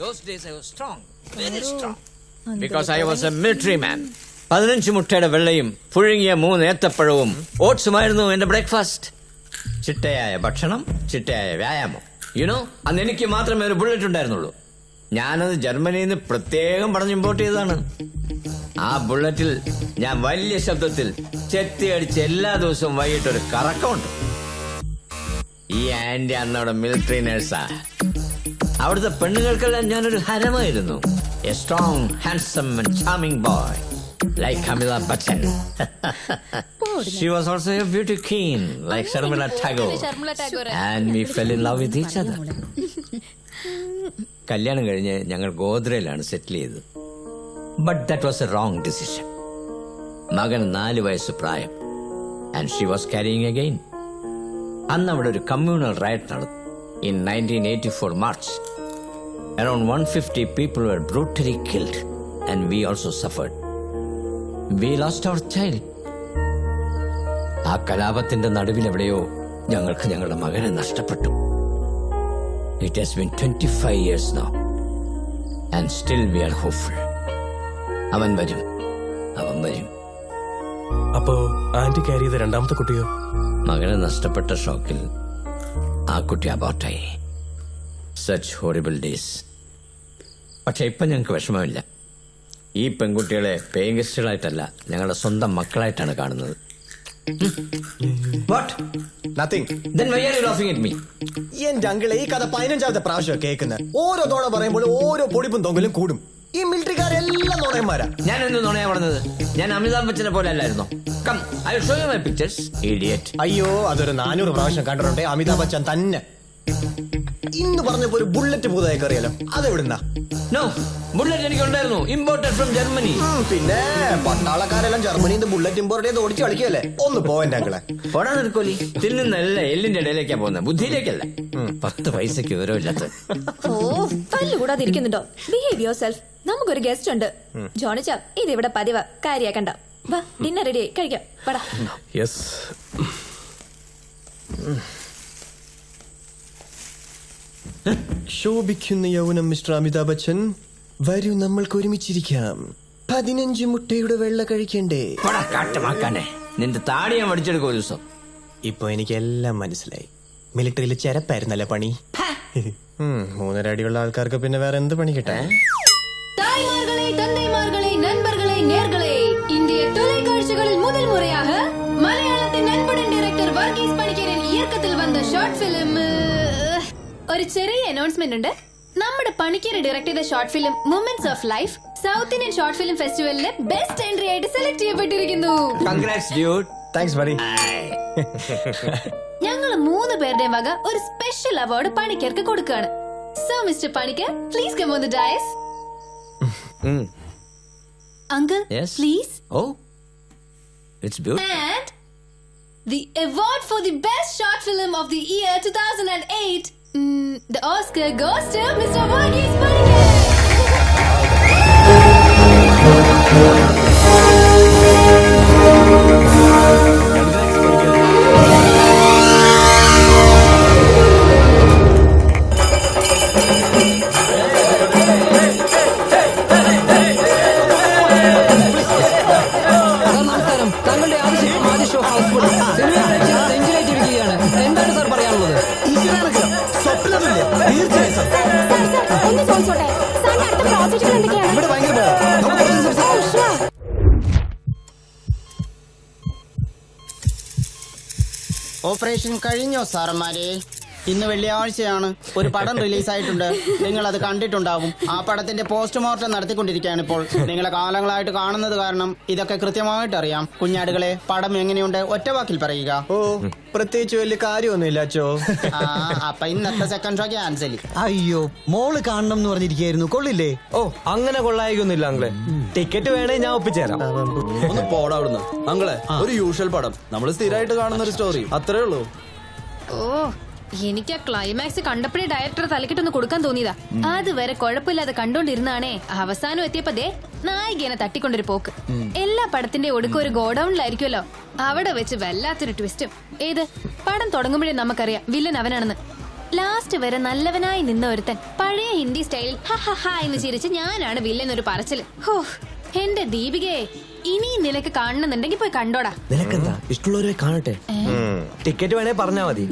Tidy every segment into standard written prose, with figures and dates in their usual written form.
Those days I was strong, very strong. Because I was a military man. 15 മുട്ടയുടെ വെള്ളയും പുഴുങ്ങിയ 3 ഏത്തപ്പഴവും ഓട്സുമായിരുന്നു എന്റെ breakfast. ചിട്ടയായ ഭക്ഷണം, ചിട്ടയായ വ്യായാമം. യുനോ, അന്ന് എനിക്ക് മാത്രമേ ഒരു ബുള്ളറ്റ് ഉണ്ടായിരുന്നുള്ളൂ. ഞാനത് ജർമ്മനിയിൽ നിന്ന് പ്രത്യേകം പറഞ്ഞ് ഇമ്പോർട്ട് ചെയ്തതാണ്. ആ ബുള്ളറ്റിൽ ഞാൻ വലിയ ശബ്ദത്തിൽ ചെത്തിയടിച്ച് എല്ലാ ദിവസവും വൈകിട്ട് ഒരു കറക്കമുണ്ട്. ഈ ആന്റി അന്നവിടെ മിലിറ്ററി നേഴ്സാ. അവിടുത്തെ പെണ്ണുങ്ങൾക്കെല്ലാം ഞാനൊരു ഹരമായിരുന്നു. A strong, handsome and charming boy like Amitabh Bachchan. She was also a beauty queen like Sharmila Tagore. And we fell in love with each other. കല്യാണം കഴിഞ്ഞ് ഞങ്ങൾ ഗോദ്രയിലാണ് സെറ്റിൽ ചെയ്തത്. But that was A wrong decision. മകൻ 4 വയസ്സ് പ്രായം. And she was carrying again. അന്ന് അവിടെ ഒരു കമ്മ്യൂണൽ റയറ്റ് നടന്നു. In 1984 March, around 150 people were brutally killed and we also suffered. We lost our child. ആ കലാപത്തിന്റെ നടുവിലെവിടെയോ ഞങ്ങൾക്ക് ഞങ്ങളുടെ മകനെ നഷ്ടപ്പെട്ടു. It has been 25 years now and still we are hopeful. അവൻ വരും. അപ്പോ ആന്റി ക്യാരി ചെയ്ത രണ്ടാമത്തെ കുട്ടിയോ? മകനെ നഷ്ടപ്പെട്ട ഷോക്കിൽ ആ കുട്ടി അബോട്ടായി. Such horrible days. പക്ഷെ ഇപ്പൊ ഞങ്ങൾക്ക് വിഷമമില്ല. ഈ പെൺകുട്ടികളെ പേയിങ് ഗസ്റ്റുകളായിട്ടല്ല, ഞങ്ങളുടെ സ്വന്തം മക്കളായിട്ടാണ് കാണുന്നത്. What? Nothing. Then why are you laughing at me? എന്റെ അങ്കിളെ ഈ കഥ 15ാമത്തെ പ്രാവശ്യം കേൾക്കുന്നത്. ഓരോ തോണ പറയുമ്പോൾ ഓരോ പൊടിപ്പും തൊങ്ങലും കൂടും. ഈ മിലിറ്ററിക്കാരെല്ലാം നുണയന്മാരാ. ഞാൻ എന്ത് നുണയാ പറഞ്ഞത്? ഞാൻ അമിതാഭ് ബച്ചനെ പോലെ അല്ലായിരുന്നോ? Come, I'll show you my pictures, idiot. അയ്യോ, അതൊരു 400 പ്രാവശ്യം കണ്ടിട്ടുണ്ട് അമിതാഭ് ബച്ചൻ തന്നെ. ഇന്ന് പറഞ്ഞപ്പോ ഒരു ബുള്ളറ്റ് പുതുതായി കറിയാലോ, അതെവിടുന്നാ? No, ബുള്ളറ്റ് എനിക്ക് ഉണ്ടായിരുന്നു, ഇമ്പോർട്ടഡ് ഫ്രം ജർമ്മനി. പിന്നെ പട്ടാളക്കാരെല്ലാം ജർമ്മനിയിൽ നിന്ന് ബുള്ളറ്റ് ഇമ്പോർട്ട് ചെയ്ത് ഓടിച്ച് കളിക്കല്ലേ. ഒന്ന് പോവന്റെ അങ്കിളെ. പോടാ നിർക്കോലി. തിന്നുന്നല്ല എല്ലിന്റെ ഇടയിലേക്കാ പോകുന്നത്, ബുദ്ധിയിലേക്കല്ല. 10 പൈസക്ക് വിവരമില്ലാത്ത. ഓ, തല്ലുകൂടാതിരിക്കുന്നുണ്ടോ? Behave yourself. നമുക്കൊരു ഗസ്റ്റ് ഉണ്ട്. ജോണിച്ചാ, ഇത് ഇവിടെ പതിവ്, കാര്യാക്കണ്ട. വാ, ഡിന്നർ റെഡി ആയി, കഴിക്കാം. പടാ. യെസ്. ശോഭിക്കുന്ന യൗവനം മിസ്റ്റർ അമിതാഭ് ബച്ചൻ. വരൂ, നമ്മൾക്ക് ഒരുമിച്ചിരിക്കാം. 15 മുട്ടയുടെ വെള്ള കഴിക്കണ്ടേ? കാട്ടുമാക്കാനെ, നിന്റെ താടി ഞാൻ പഠിച്ചെടുക്കും ഒരു ദിവസം. ഇപ്പൊ എനിക്കെല്ലാം മനസ്സിലായി. മിലിറ്ററിയിൽ ചെരപ്പായിരുന്നല്ലേ പണി. 3 അടിയുള്ള ആൾക്കാർക്ക് പിന്നെ വേറെ എന്ത് പണി കിട്ടാൻ? தாய்மார்களே, தந்தைமார்களே, நண்பர்களே, நேர்களே, இந்திய தொலைக்காட்சிகளில் முதல் முறையாக மலையாளத்தின் நண்புடன் டைரக்டர் വർഗീസ് പണിക്കരൻ ഇയക്കത്തിൽ വന്ന ഷോർട്ട് ഫിലിം. ഒരു ചെറിയ അനൗൺസ്മെന്റ് ഉണ്ട്. നമ്മുടെ പണിക്കര് ഡയറക്ട് ചെയ്ത short film moments of life south Indian short film ഫെസ്റ്റിവലിലെ ബെസ്റ്റ് എൻട്രി ആയിട്ട് സെലക്ട് ചെയ്യപ്പെട്ടിരിക്കുന്നു. Congrats dude. Thanks buddy. ഞങ്ങൾ 3 പേരുടെയും വക ഒരു സ്പെഷ്യൽ അവാർഡ് പണിക്കർക്ക് കൊടുക്കുകയാണ്. So mister Panicker, please come on the dais. Uncle, Yes? please. Oh, it's beautiful. And the award for the best short film of the year 2008, the Oscar goes to Mr. Varghese Panikkar. Operation കഴിഞ്ഞോ സാറന്മാരെ? ഇന്ന് വെള്ളിയാഴ്ചയാണ്. ഒരു പടം റിലീസായിട്ടുണ്ട്, നിങ്ങൾ അത് കണ്ടിട്ടുണ്ടാവും. ആ പടത്തിന്റെ പോസ്റ്റ്മോർട്ടം നടത്തിക്കൊണ്ടിരിക്കുകയാണ് ഇപ്പോൾ. നിങ്ങളെ കാലങ്ങളായിട്ട് കാണുന്നത് കാരണം ഇതൊക്കെ കൃത്യമായിട്ട് അറിയാം. കുഞ്ഞാടുകളെ, പടം എങ്ങനെയുണ്ട്? ഒറ്റ വാക്കിൽ പറയുക. ഓ, പ്രത്യേകിച്ച് വലിയ കാര്യമൊന്നുമില്ല അച്ചോ. അപ്പൊ ഇന്നത്തെ സെക്കൻഡ് ഷോ ക്യാൻസൽ. അയ്യോ, മോള് കാണണം എന്ന് പറഞ്ഞിരിക്കായിരുന്നു, കൊള്ളില്ലേ? ഓ, അങ്ങനെ കൊള്ളായിക്കൊന്നുമില്ല അങ്ങളെ. ടിക്കറ്റ് വേണേ ഞാൻ ഒപ്പിച്ചേരാം. ഒന്ന് പോടാ അവിടുന്ന്. അങ്ങളെ, ഒരു യൂഷ്വൽ പടം, നമ്മൾ സ്ഥിരമായിട്ട് കാണുന്ന ഒരു സ്റ്റോറി, അത്രേ ഉള്ളൂ. ഓ, എനിക്ക് ആ ക്ലൈമാക്സ് കണ്ടപ്പോഴേ ഡയറക്ടർ തലക്കിട്ടൊന്ന് കൊടുക്കാൻ തോന്നിയതാ. അതുവരെ കുഴപ്പമില്ലാതെ കണ്ടോണ്ടിരുന്നാണേ അവസാനം എത്തിയപ്പോ ദേ നായികനെ തട്ടിക്കൊണ്ടൊരു പോക്ക്. എല്ലാ പടത്തിന്റെ ഒടുക്കം ഒരു ഗോഡൌണിലായിരിക്കുമല്ലോ. അവിടെ വെച്ച് വല്ലാത്തൊരു ട്വിസ്റ്റും. ഏത് പടം തുടങ്ങുമ്പോഴേ നമുക്കറിയാം വില്ലൻ അവനാണെന്ന്. ലാസ്റ്റ് വരെ നല്ലവനായി നിന്ന ഒരുത്തൻ പഴയ ഹിന്ദി സ്റ്റൈലിൽ ഹ എന്ന് ചിരിച്ച് ഞാനാണ് വില്ലൻ ഒരു പറച്ചില്. ഹോ, എന്റെ ദീപികയെ ഇനിയും നിനക്ക് കാണണമെന്നുണ്ടെങ്കിൽ പോയി കണ്ടോടാ. നിനക്കെന്താ ഇഷ്ടമുള്ളവരെ കാണട്ടെ. ടിക്കറ്റ് വേണേ പറഞ്ഞാ മതി.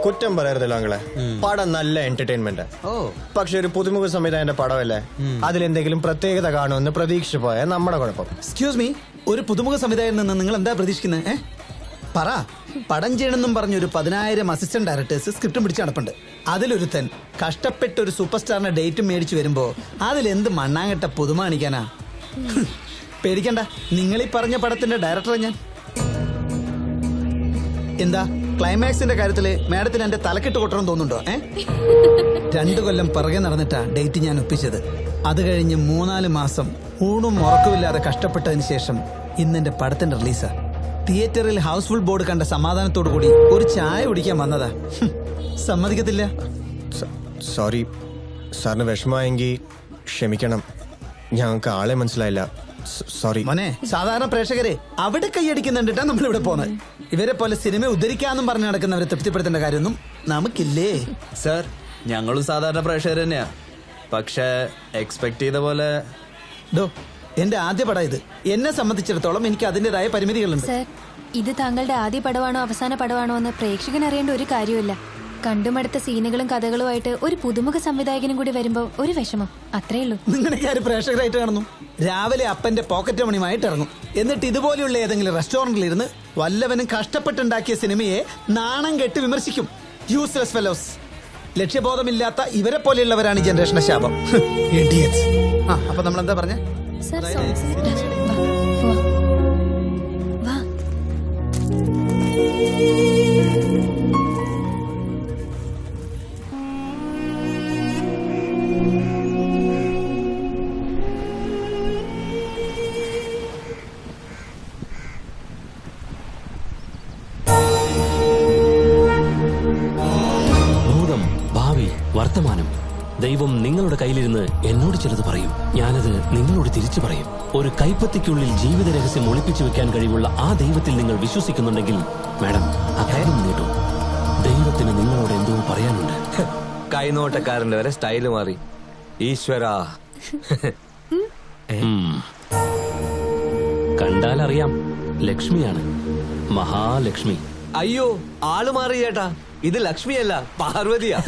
കുറ്റം പറയരുതല്ലോ അങ്ങളെ, പടം നല്ല എന്റർടൈൻമെന്റ്. പക്ഷെ ഒരു പുതുമുഖ സംവിധായകന്റെ പടമല്ലേ, അതിലെന്തെങ്കിലും പ്രത്യേകത കാണുമെന്ന് പ്രതീക്ഷിച്ചു പോയാൽ നമ്മുടെ കുഴപ്പം. എക്സ്ക്യൂസ് മീ, ഒരു പുതുമുഖ സംവിധായകൻ നിന്ന് നിങ്ങൾ എന്താ പ്രതീക്ഷിക്കുന്നത്? പറ. പടം ചെയ്യണമെന്നും പറഞ്ഞ ഒരു 10,000 അസിസ്റ്റന്റ് ഡയറക്ടേഴ്സ് സ്ക്രിപ്റ്റും പിടിച്ച് നടപ്പുണ്ട്. അതിലൊരുത്തൻ കഷ്ടപ്പെട്ട് ഒരു സൂപ്പർ സ്റ്റാറിന്റെ ഡേറ്റും മേടിച്ചു വരുമ്പോ അതിലെന്ത് മണ്ണാങ്കട്ട പുതുമ കാണിക്കാനാ? പേടിക്കണ്ട, നിങ്ങൾ ഈ പറഞ്ഞ പടത്തിന്റെ ഡയറക്ടറെ ഞാൻ. എന്താ ക്ലൈമാക്സിന്റെ കാര്യത്തില് മാഡത്തിന് എന്റെ തലക്കെട്ട് കൊട്ടണം തോന്നുന്നുണ്ടോ? 2 കൊല്ലം പിറകെ നടന്നിട്ടാ ഡേറ്റ് ഞാൻ ഒപ്പിച്ചത്. അത് കഴിഞ്ഞ് 3-4 മാസം ഊണും ഉറക്കമില്ലാതെ കഷ്ടപ്പെട്ടതിന് ശേഷം ഇന്നെന്റെ പടത്തിന്റെ റിലീസാ. തിയേറ്ററിൽ ഹൗസ്ഫുൾ ബോർഡ് കണ്ട സമാധാനത്തോടു കൂടി ഒരു ചായ കുടിക്കാൻ വന്നതാ. സമ്മതിക്കത്തില്ല. സോറി, സാറിന് വിഷമമായെങ്കിൽ ക്ഷമിക്കണം. ഞങ്ങൾക്ക് ആളെ മനസ്സിലായില്ല. സോറി മോനെ. സാധാരണ പ്രേക്ഷകരെ അവിടെ കൈയടിക്കുന്നുണ്ടിട്ടാ നമ്മളിവിടെ പോന്നത്. ഇവരെ പോലെ സിനിമ ഉദ്ധരിക്കാന്നും പറഞ്ഞ് നടക്കുന്നവരെ തൃപ്തിപ്പെടുത്തേണ്ട കാര്യമൊന്നും നമുക്കില്ലേ? സർ, ഞങ്ങളും സാധാരണ പ്രേക്ഷകർ തന്നെയാ. പക്ഷെ എക്സ്പെക്ട് ചെയ്ത പോലെ ഡോ, എന്റെ ആദ്യ പടം ഇത്. എന്നെ സംബന്ധിച്ചിടത്തോളം എനിക്ക് അതിന്റേതായ പരിമിതികളുണ്ട്. സർ, ഇത് താങ്കളുടെ ആദ്യ പടമാണോ അവസാന പടമാണോ എന്ന് പ്രേക്ഷകൻ അറിയേണ്ട ഒരു കാര്യമില്ല. കണ്ടുമടുത്ത സീനുകളും കഥകളുമായിട്ട് ഒരു പുതുമുഖ സംവിധായകനും കൂടി വരുമ്പോ ഒരു വിഷമം, അത്രേ ഉള്ളൂ. നിങ്ങളൊക്കെ ആര് പ്രേക്ഷകരായിട്ട് കാണുന്നു? രാവിലെ അപ്പന്റെ പോക്കറ്റ് മണിയുമായിട്ട് ഇറങ്ങും. എന്നിട്ട് ഇതുപോലെയുള്ള ഏതെങ്കിലും റെസ്റ്റോറന്റിൽ ഇരുന്ന് വല്ലവനും കഷ്ടപ്പെട്ടുണ്ടാക്കിയ സിനിമയെ നാണം കെട്ട് വിമർശിക്കും. Useless fellows. ലക്ഷ്യബോധമില്ലാത്ത ഇവരെ പോലെയുള്ളവരാണ് ഈ ജനറേഷന്റെ ശാപം. Idiots. അപ്പൊ നമ്മൾ എന്താ പറഞ്ഞ? സർ, വാ. ഭൂതം, ഭാവി, വർത്തമാനം. ദൈവം നിങ്ങളുടെ കയ്യിലിരുന്ന് എന്നോട് ചിലത് പറയും, ഞാനത് നിങ്ങളോട് തിരിച്ചു പറയും. ഒരു കൈപ്പത്തിക്കുള്ളിൽ ജീവിത രഹസ്യം ഒളിപ്പിച്ചു വെക്കാൻ കഴിവുള്ള ആ ദൈവത്തിൽ നിങ്ങൾ വിശ്വസിക്കുന്നുണ്ടെങ്കിൽ മാഡം അക്കാര്യം നേട്ടു. ദൈവത്തിന് നിങ്ങളോട് എന്തോ പറയാനുണ്ട്. കൈനോട്ടക്കാരന്റെ വരെ സ്റ്റൈല് മാറി. ഈശ്വരാ. കണ്ടാലറിയാം, ലക്ഷ്മിയാണ്, മഹാലക്ഷ്മി. അയ്യോ, ആള് മാറി ചേട്ടാ. ഇത് ലക്ഷ്മിയല്ല, പാർവതിയാ.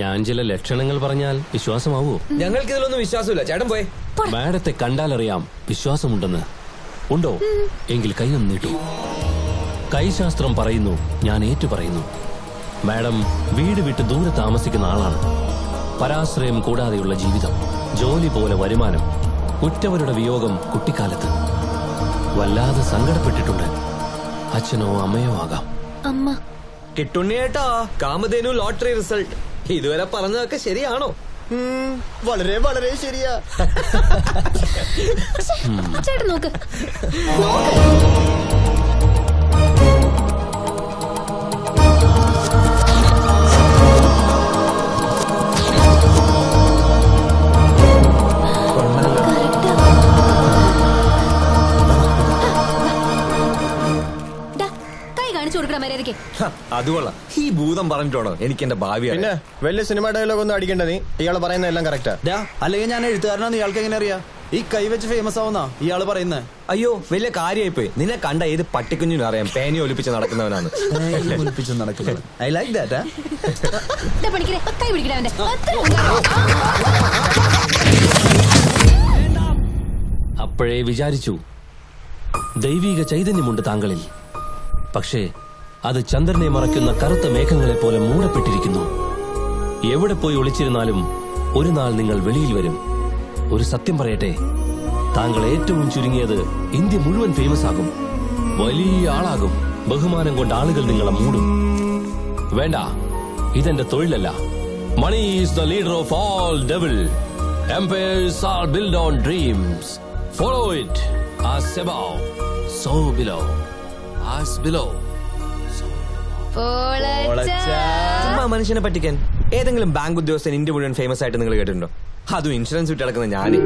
ഞാൻ ചില ലക്ഷണങ്ങൾ പറഞ്ഞാൽ വിശ്വാസമാവോ? ഞങ്ങൾക്ക് ഇതിലൊന്നും വിശ്വാസമില്ല. ചേട്ടൻ പോയെ. മാഡത്തെ കണ്ടാലറിയാം വിശ്വാസമുണ്ടെന്ന്. ഉണ്ടോ? എങ്കിൽ കൈയൊന്ന് നീട്ടു. കൈശാസ്ത്രം പറയുന്നു, ഞാൻ ഏറ്റു പറയുന്നു. മാഡം വീട് വിട്ട് ദൂരെ താമസിക്കുന്ന ആളാണ്. പരാശ്രയം കൂടാതെയുള്ള ജീവിതം, ജോലി പോലെ വരുമാനം, ഉറ്റവരുടെ വിയോഗം കുട്ടിക്കാലത്ത്. വല്ലാതെ സങ്കടപ്പെട്ടിട്ടുണ്ട്. അച്ഛനോ അമ്മയോ ആകാം. അമ്മ. കിട്ടുണ്ണിയേട്ടാ, കാമധേനു ലോട്ടറി റിസൾട്ട്. ഇതുവരെ പറഞ്ഞതൊക്കെ ശരിയാണോ? വളരെ വളരെ ശരിയാ. ചേട്ടൻ നോക്ക്. അത് കൊള്ളാം. ഈ ഭൂതം പറഞ്ഞിട്ടാണോ എനിക്ക് എന്റെ ഭാവി? പിന്നെ വലിയ സിനിമ ഡയലോഗ് ഒന്നും അടിക്കണ്ട നീ. ഇയാള് പറയുന്നതെല്ലാം കറക്റ്റാ. അല്ലെങ്കിൽ ഞാൻ എഴുത്തുകാരനാന്ന് ഇയാൾക്ക് എങ്ങനെ അറിയാം? ഈ കൈവച്ച് ഫേമസ് ആവുന്ന ഇയാള് പറയുന്നേ. അയ്യോ, വലിയ കാര്യമായിപ്പോയി. നിന്നെ കണ്ട ഏത് പട്ടിക്കുഞ്ഞിനും അറിയാം പേനി ഒലിപ്പിച്ച് നടക്കുന്നവനാണ്. നടക്കുന്നത്. I like that. അപ്പോഴേ വിചാരിച്ചു, ദൈവിക ചൈതന്യമുണ്ട് താങ്കളിൽ. പക്ഷേ അത് ചന്ദ്രനെ മറയ്ക്കുന്ന കറുത്ത മേഘങ്ങളെ പോലെ മൂടപ്പെട്ടിരിക്കുന്നു. എവിടെ പോയി ഒളിച്ചിരുന്നാലും ഒരു നാൾ നിങ്ങൾ വെളിയിൽ വരും. ഒരു സത്യം പറയട്ടെ, താങ്കൾ ഏറ്റവും ചുരുങ്ങിയത് ഇന്ത്യ മുഴുവൻ ഫേമസ് ആകും. വലിയ ആളാകും. ബഹുമാനം കൊണ്ട് ആളുകൾ നിങ്ങളെ മൂടും. വേണ്ട, ഇതെന്റെ തൊഴിലല്ല. Money is the leader of all devil. Empires are build on dreams. Follow it. As above, so below. As below. ചുമ്മാ മനുഷ്യനെ പറ്റിക്കാൻ. ഏതെങ്കിലും ബാങ്ക് ഉദ്യോഗസ്ഥൻ ഇന്ത്യ മുഴുവൻ ഫേമസ് ആയിട്ട് നിങ്ങൾ കേട്ടിട്ടുണ്ടോ? അതും ഇൻഷുറൻസ് വിട്ട് കിടക്കുന്ന ഞാന്.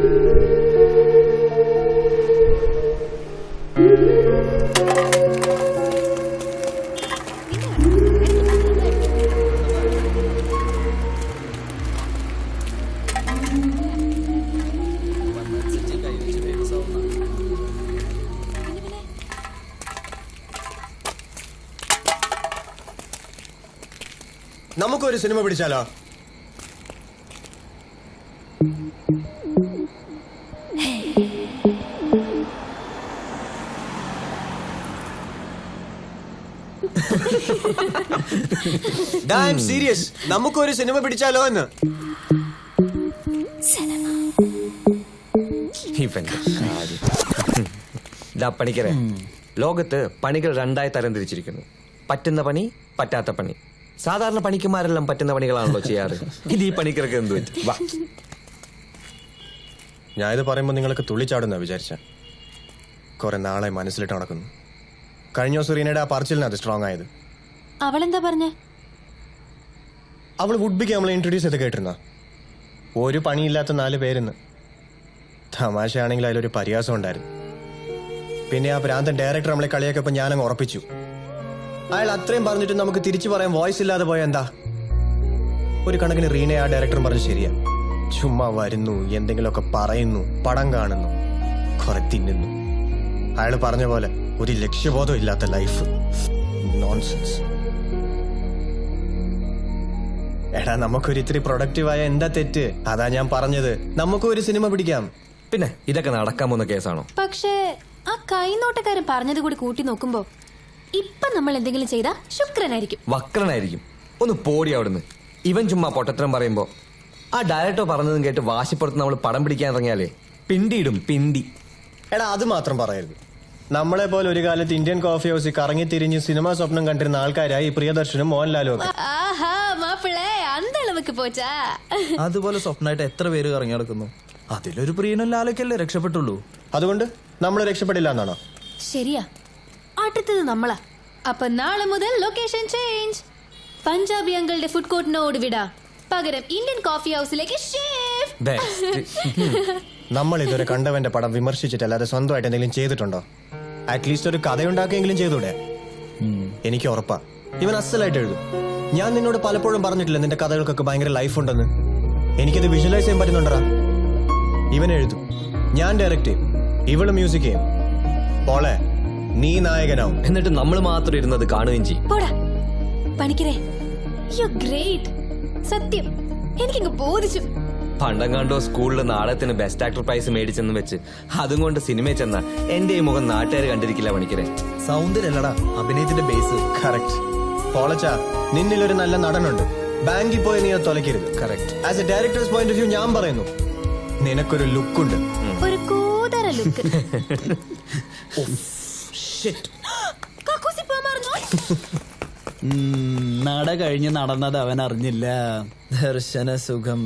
നമുക്കൊരു സിനിമ പിടിച്ചാലോ? സീരിയസ്, നമുക്കൊരു സിനിമ പിടിച്ചാലോ എന്ന്. പണിക്കരെ, ലോകത്ത് പണികൾ രണ്ടായി തരം തിരിച്ചിരിക്കുന്നു. പറ്റുന്ന പണി, പറ്റാത്ത പണി. സാധാരണ പണിക്കന്മാരെല്ലാം പറ്റുന്ന പണികളാണല്ലോ ചെയ്യാറ്. ഇത് ഈ പണിക്കർക്ക് എന്ത് പറ്റും? വാ. ഞാൻ ഇത് പറയുമ്പോൾ നിങ്ങൾക്ക് തുള്ളിച്ചാടുന്ന വിചാരിച്ച കുറെ നാളെ മനസ്സിലിട്ട് നടക്കുന്നു. കഴിഞ്ഞ ദിവസം റീനയുടെ ആ പറച്ചിലിന് അത് സ്ട്രോങ് ആയത്. അവളെന്താ പറഞ്ഞേ? അവൾ വുഡ്ബിക്ക് നമ്മളെ ഇൻട്രൊഡ്യൂസ് ചെയ്ത് കേട്ടിരുന്ന ഒരു പണിയില്ലാത്ത 4 പേരെന്ന്. തമാശയാണെങ്കിൽ അതിലൊരു പരിഹാസം ഉണ്ടായിരുന്നു. പിന്നെ ആ ഭ്രാന്തൻ ഡയറക്ടർ നമ്മളെ കളിയാക്കപ്പോൾ ഞാനങ്ങ് ഉറപ്പിച്ചു. അയാൾ അത്രയും പറഞ്ഞിട്ട് നമുക്ക് തിരിച്ചു പറയാൻ വോയിസ് ഇല്ലാതെ പോയ എന്താ? ഒരു കണക്കിന് റീനെ ആ ഡയറക്ടർ പറഞ്ഞ് ശരിയാ. ചുമ്മാ വരുന്നു, എന്തെങ്കിലുമൊക്കെ പറയുന്നു, പടം കാണുന്നു, കുറെ തിന്നുന്നു. അയാൾ പറഞ്ഞ പോലെ ഒരു ലക്ഷ്യബോധം ഇല്ലാത്ത ലൈഫ്. നോൺസെൻസ്. എടാ, നമുക്കൊരു ഇത്തിരി പ്രൊഡക്റ്റീവായ എന്താ തെറ്റ്? അതാ ഞാൻ പറഞ്ഞത്, നമുക്കും ഒരു സിനിമ പിടിക്കാം. പിന്നെ ഇതൊക്കെ നടക്കാൻ പോകുന്ന കേസാണോ? പക്ഷേ ആ കൈനോട്ടക്കാരൻ പറഞ്ഞത് കൂടി കൂട്ടി നോക്കുമ്പോ ഇപ്പൊ നമ്മൾ എന്തെങ്കിലും ചെയ്താ ശുക്രനായിരിക്കും. വക്രനായിരിക്കും. ഒന്ന് പോടി അവിടുന്ന്. ഇവൻ ചുമ്മാ പൊട്ടത്തരം പറയുമ്പോ ആ ഡയറക്ടർ പറഞ്ഞതും കേട്ട് വാശിപ്പുറത്ത് നമ്മൾ പടം പിടിക്കാൻ ഇറങ്ങിയാലേ പിണ്ടിയിടും, പിണ്ടി. എടാ, അത് മാത്രം പറയരുത്. നമ്മളെ പോലെ ഒരു കാലത്ത് ഇന്ത്യൻ കോഫി ഹൗസിൽ കറങ്ങി തിരിഞ്ഞ് സിനിമാ സ്വപ്നം കണ്ടിരുന്ന ആൾക്കാരായി പ്രിയദർശനും മോഹൻലാലും ഒക്കെ. ആഹാ മാപ്പിളേ, അന്ത അളവുക്ക് പോച്ചാ. അതുപോലെ സ്വപ്നമായിട്ട് എത്ര പേര് കറങ്ങി നടക്കുന്നു. അതിലൊരു പ്രിയനും ലാലൊക്കെയല്ലേ രക്ഷപ്പെട്ടുള്ളൂ. അതുകൊണ്ട് നമ്മൾ രക്ഷപ്പെടില്ല എന്നാണോ? ശരിയാ, അടുത്തത് നമ്മളാ. അപ്പൊ നാളെ മുതൽ ലൊക്കേഷൻ ചേഞ്ച്. പഞ്ചാബി അങ്കിളുടെ ഫുഡ് കോർട്ടിനോട് വിടാ, പകരം ഇന്ത്യൻ കോഫി ഹൗസിലേക്ക് ഷിഫ്റ്റ്. നമ്മൾ ഇതുവരെ കണ്ടവന്റെ പടം വിമർശിച്ചിട്ടല്ലാതെ സ്വന്തമായിട്ട് എന്തെങ്കിലും ചെയ്തിട്ടുണ്ടോ? അറ്റ്ലീസ്റ്റ് ഒരു കഥയുണ്ടാക്കിയെങ്കിലും ചെയ്തൂടെ? എനിക്ക് ഉറപ്പാ ഇവൻ അസലായിട്ട് എഴുതും. ഞാൻ നിന്നോട് പലപ്പോഴും പറഞ്ഞിട്ടില്ല നിന്റെ കഥകൾക്കൊക്കെ ഭയങ്കര ലൈഫ് ഉണ്ടെന്ന്. എനിക്കത് വിഷ്വലൈസ് ചെയ്യാൻ പറ്റുന്നുണ്ടടാ. ഇവൻ എഴുതും, ഞാൻ ഡയറക്റ്റ് ചെയ്യും, ഇവള് മ്യൂസിക് ചെയ്യും. പോളെ, നീ നായകനാവും. എന്നിട്ട് നമ്മൾ മാത്രം ഇരുന്നത് കാണുകയും ചെയ്യും. പോടാ പണിക്കരെ, യു ഗ്രേറ്റ്. സത്യം, എനിക്കങ്ങ് ബോധിച്ചു. പണ്ടങ്ങാണ്ടോ സ്കൂളിൽ നാടകത്തിന് ബെസ്റ്റ് ആക്ടർ പ്രൈസ് മേടിച്ചെന്ന് വെച്ച് അതും കൊണ്ട് സിനിമയിൽ ചെന്ന എന്റെ ഈ മുഖം നാട്ടുകാർ കണ്ടിരിക്കില്ല പണിക്കരെ. സൗന്ദര്യല്ലടാ അഭിനയത്തിന്റെ ബേസ്. കറക്റ്റ്. പോളച്ചാ, നിന്നിലൊരു നല്ല നടനുണ്ട്. ബാങ്കിൽ പോയി നീ അത് തൊലക്കരുത്. Correct. As a director's point of view ഞാൻ പറയുന്നു, നിനക്കൊരു ലുക്കുണ്ട്. ഒരു കൂതറ ലുക്ക്. നട കഴിഞ്ഞ് നടന്നത് അവൻ അറിഞ്ഞില്ല. ദർശന സുഖം.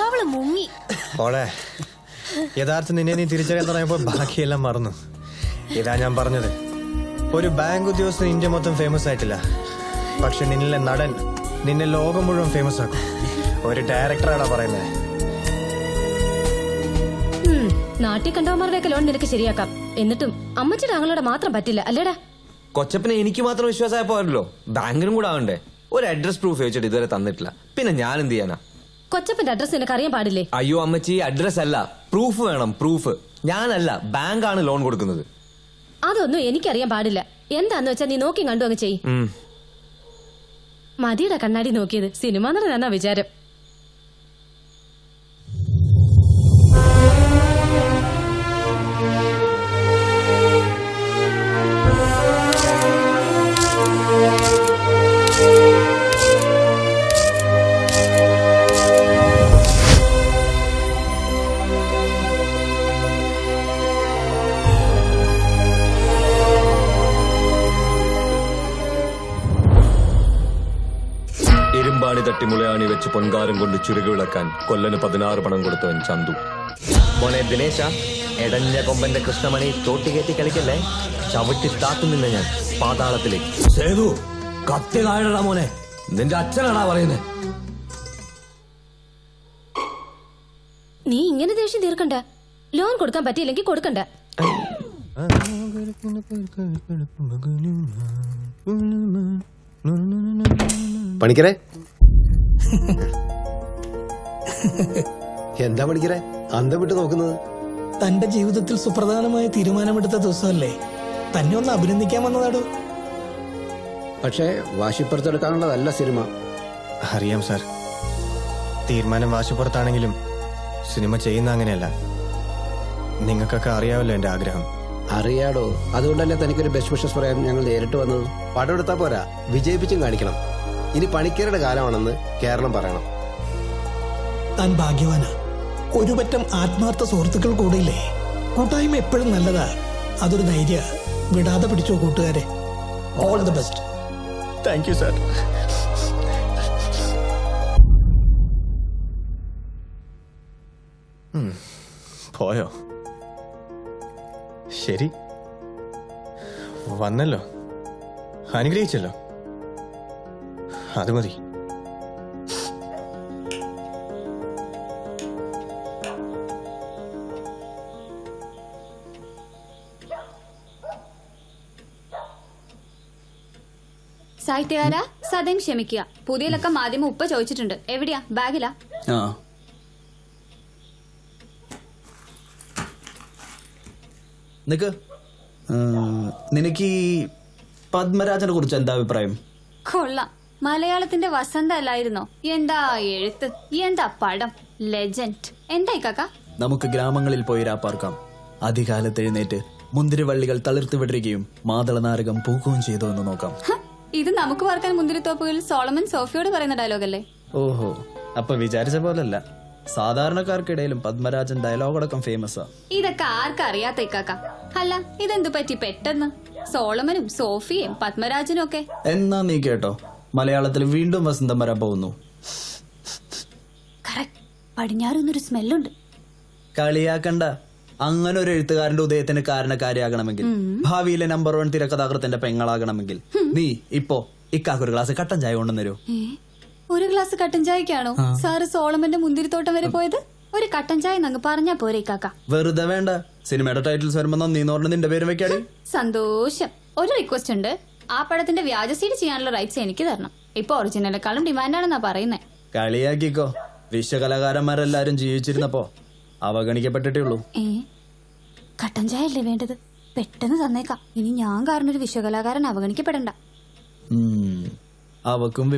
അവള് മുങ്ങി. പോളെ, യഥാർത്ഥ നിന്നെ നീ തിരിച്ചറിയാൻ തുടങ്ങിയപ്പോൾ ബാക്കിയെല്ലാം മറന്നു. ഇതാ ഞാൻ പറഞ്ഞത്, ഒരു ബാങ്ക് ഉദ്യോഗസ്ഥൻ ഇന്ത്യ മൊത്തം ഫേമസ് ആയിട്ടില്ല, പക്ഷെ നിന്നിലെ നടൻ നിന്നെ ലോകം മുഴുവൻ ഫേമസ് ആക്കും. ഒരു ഡയറക്ടറാടാ പറയുന്നത്. നാട്ടിൽ കണ്ടവന്മാരുടെയൊക്കെ ലോൺ നിനക്ക് ശരിയാക്കാം. എന്നിട്ടും അമ്മച്ചിയുടെ ആങ്ങളുടെ മാത്രം പറ്റില്ല അല്ലേടാ? കൊച്ചപ്പനെ എനിക്ക് മാത്രം വിശ്വാസമായ പോരല്ലോ, ബാങ്കിനും കൂടെ ആവണ്ടേ. ഒരു അഡ്രസ് പ്രൂഫ് വെച്ചിട്ട് ഇതുവരെ തന്നിട്ടില്ല. പിന്നെ ഞാൻ എന്ത് ചെയ്യാനാ? കൊച്ചപ്പന്റെ അഡ്രസ് നിനക്ക് അറിയാൻ പാടില്ലേ? അയ്യോ അമ്മച്ചി, അഡ്രസ് അല്ല, പ്രൂഫ് വേണം. പ്രൂഫ്. ഞാനല്ല, ബാങ്കാണ് ലോൺ കൊടുക്കുന്നത്. അതൊന്നും എനിക്കറിയാൻ പാടില്ല. എന്താന്ന് വെച്ചാ നീ നോക്കി കണ്ടു അങ്ങ് ചെയ്. മതിയുടെ കണ്ണാടി നോക്കിയത് സിനിമ നടനാ വിചാരം. ഇരുമ്പാണി തട്ടി മുളയാണി വെച്ച് പൊൻകാരം കൊണ്ട് ചുരുക വിളക്കാൻ കൊല്ലന് 16 പണം കൊടുത്തവൻ ചന്തു. മോനെ ദിനേശ, എടഞ്ഞ കൊമ്പന്റെ കൃഷ്ണമണി തോട്ടികേറ്റി കളിക്കല്ലേ, ചവിട്ടി താത്തു നിന്ന ഞാൻ പാതാളത്തിലേക്ക്. സേതു, കത്തി നായടാ മോനെ, നിന്റെ അച്ഛനാടാ പറയുന്നേ. നീ ഇങ്ങനെ ദേഷ്യം തീർക്കണ്ട. ലോൺ കൊടുക്കാൻ പറ്റിയില്ലെങ്കിൽ കൊടുക്കണ്ട. പണിക്കരെ, എന്താ പണിക്കരെ അന്തം വിട്ട് നോക്കുന്നത്? തന്റെ ജീവിതത്തിൽ സുപ്രധാനമായ തീരുമാനമെടുത്ത ദിവസമല്ലേ, തന്നെ ഒന്ന് അഭിനന്ദിക്കാൻ വന്നതാടോ. പക്ഷേ വാശിപ്പുറത്തെടുക്കാനുള്ളതല്ല സിനിമ. അറിയാം സാർ, തീരുമാനം വാശിപ്പുറത്താണെങ്കിലും സിനിമ ചെയ്യുന്ന അങ്ങനെയല്ല. നിങ്ങൾക്കൊക്കെ അറിയാമല്ലോ എന്റെ ആഗ്രഹം. അറിയാടോ, അതുകൊണ്ടല്ലേ തനിക്കൊരു ബെസ്റ്റ് വിഷസ് പറയാൻ ഞങ്ങൾ നേരിട്ട് വന്നത്. പടം എടുത്താ പോരാ, വിജയിപ്പിച്ചും കാണിക്കണം. ഇനി പണിക്കരുടെ കാലമാണെന്ന് കേരളം പറയണം. താൻ ഭാഗ്യവാനാ. ഒരു പറ്റം ആത്മാർത്ഥ സുഹൃത്തുക്കൾ കൂടെയില്ലേ. കൂട്ടായ്മ എപ്പോഴും നല്ലതാ. അതൊരു ധൈര്യ. വിടാതെ പിടിച്ചോ കൂട്ടുകാരെ. All the best. Thank you sir. പോയോ? ശരി, വന്നല്ലോ, അനുഗ്രഹിച്ചല്ലോ, അത് മതി. സാഹിത്യകാര സദയം ക്ഷമിക്കുക. പുതിയ ലക്കം ആദ്യം ഉപ്പ ചോദിച്ചിട്ടുണ്ട്. എവിടെയാ? ബാഗിലാ. ആ നിക്ക്. നിനക്ക് ഈ പത്മരാജനെ കുറിച്ച് എന്താ അഭിപ്രായം? കൊള്ളാം. മലയാളത്തിന്റെ വസന്ത അല്ലായിരുന്നോ? എന്താ എഴുത്ത്, എന്താ പടം, ലെജൻഡ്. എന്തായി കാക്ക? നമുക്ക് ഗ്രാമങ്ങളിൽ പോയി രാപ്പാർക്കാം. അധികാലത്ത് എഴുന്നേറ്റ് മുന്തിരിവള്ളികൾ തളിർത്ത് വിടരുകയും മാതളനാരകം പൂക്കുകയും ചെയ്തോ എന്ന് നോക്കാം. ഇത് നമുക്ക് വാർക്കാൻ മുന്തിരിത്തോപ്പുകളിൽ സോളമൻ സോഫിയോട് പറയുന്ന ഡയലോഗല്ലേ? ഓഹോ, അപ്പൊ വിചാരിച്ച പോലല്ല. സാധാരണക്കാർക്കിടയിലും പത്മരാജൻ ഡയലോഗടക്കം ഫേമസാ. ഇതൊക്കെ ആർക്കറിയാത്ത കാക്ക? അല്ല, ഇതെന്തു പറ്റി പെട്ടെന്ന്? സോളമനും സോഫിയും പത്മരാജനും ഒക്കെ. എന്നാ നീ കേട്ടോ, മലയാളത്തിൽ വീണ്ടും വസന്തം വരാൻ പോകുന്നു. പടിഞ്ഞാറൊന്നൊരു സ്മെല്ലുണ്ട്. കളിയാക്കണ്ട. അങ്ങനെ ഒരു എഴുത്തുകാരന്റെ ഉദയത്തിന് കാരണക്കാരിയാകണമെങ്കിൽ, ഭാവിയിലെ നമ്പർ 1 തിരക്കഥാകൃത്തിന്റെ പെങ്ങളാകണമെങ്കിൽ നീ ഇപ്പോ ഇക്കാക്കൊരു ഗ്ലാസ് കട്ടൻ ചായ കൊണ്ടുവന്നരൂ. ഒരു ഗ്ലാസ് കട്ടൻ ചായക്കാണോ സാറ് സോളമന്റെ മുന്തിരിത്തോട്ടം വരെ പോയത്? ഒരു കട്ടൻ ചായ നങ്ങ് പറഞ്ഞാ പോരെ കാക്ക? വെറുതെ വേണ്ട. സിനിമയുടെ ടൈറ്റിൽസ് വരുമ്പോ നന്ദിന്ന് പറഞ്ഞ് നിന്റെ പേരും വെക്കാടി. സന്തോഷം. ഒരു റിക്വസ്റ്റ് ഉണ്ട്. ആ പടത്തിന്റെ വ്യാജ സീഡ് ചെയ്യാനുള്ള റൈറ്റ്സ് എനിക്ക് തരണം. ഇപ്പൊ ഒറിജിനലിനെക്കാളും ഡിമാൻഡാണെന്നാ പറയുന്നേ. കളിയാക്കിക്കോ. വിശ്വകലാകാരന്മാരെല്ലാരും ജീവിച്ചിരുന്നപ്പോ അവഗണിക്കപ്പെട്ടിട്ടേ ഉള്ളൂ. കട്ടൻ ചായ അല്ലേ വേണ്ടത്? പെട്ടെന്ന് തന്നേക്കാം. ഇനി ഞാൻ കാരണം ഒരു വിശ്വകലാകാരൻ അവഗണിക്കപ്പെടണ്ട. അവക്കും